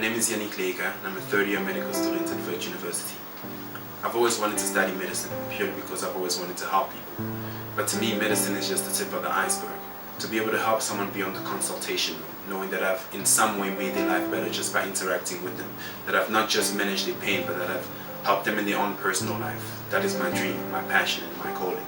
name is Yannick Leyka and I'm a third-year medical student at Virgin University. I've always wanted to study medicine, purely because I've always wanted to help people. But to me, medicine is just the tip of the iceberg. To be able to help someone beyond the consultation room, knowing that I've in some way made their life better just by interacting with them, that I've not just managed their pain, but that I've helped them in their own personal life. That is my dream, my passion, and my calling.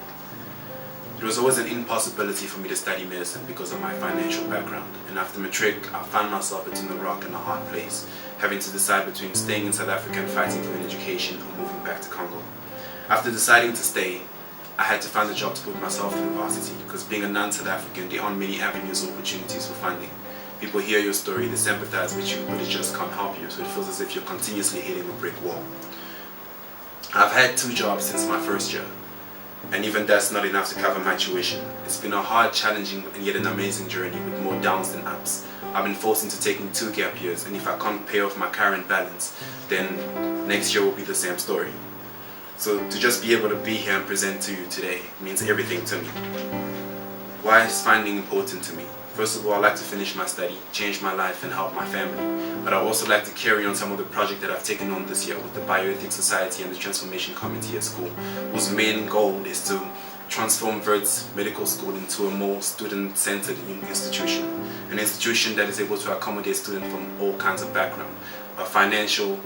It was always an impossibility for me to study medicine because of my financial background, and after matric, I found myself between a rock and a hard place, having to decide between staying in South Africa and fighting for an education or moving back to Congo. After deciding to stay, I had to find a job to put myself through varsity, because being a non-South African, there aren't many avenues or opportunities for funding. People hear your story, they sympathize with you, but it just can't help you, so it feels as if you're continuously hitting a brick wall. I've had 2 jobs since my first year, and even that's not enough to cover my tuition. It's been a hard, challenging, and yet an amazing journey with more downs than ups. I've been forced into taking 2 gap years, and if I can't pay off my current balance, then next year will be the same story. So to just be able to be here and present to you today means everything to me. Why is funding important to me? First of all, I like to finish my study, change my life, and help my family. But I also like to carry on some of the projects that I've taken on this year with the Bioethics Society and the Transformation Committee at school, whose main goal is to transform Wits Medical School into a more student-centered institution. An institution that is able to accommodate students from all kinds of backgrounds, financial,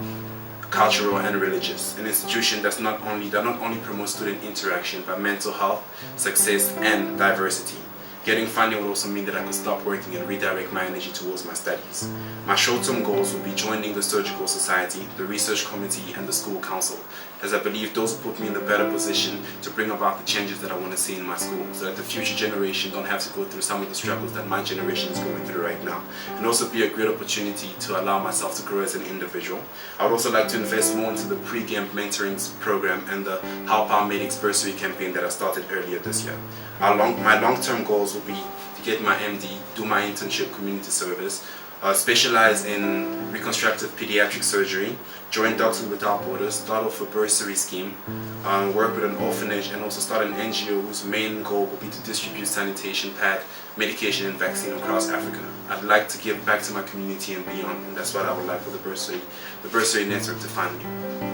cultural, and religious. An institution that not only promotes student interaction, but mental health, success, and diversity. Getting funding would also mean that I could stop working and redirect my energy towards my studies. My short-term goals would be joining the Surgical Society, the Research Committee, and the School Council, as I believe those put me in a better position to bring about the changes that I want to see in my school, so that the future generation don't have to go through some of the struggles that my generation is going through right now, and also be a great opportunity to allow myself to grow as an individual. I would also like to invest more into the pre-game mentoring program and the Help Our Medics bursary campaign that I started earlier this year. My long-term goals will be to get my MD, do my internship community service, specialize in reconstructive pediatric surgery, join Doctors Without Borders, start off a bursary scheme, work with an orphanage, and also start an NGO whose main goal will be to distribute sanitation pad, medication, and vaccine across Africa. I'd like to give back to my community and beyond, and that's what I would like for the bursary network to fund me.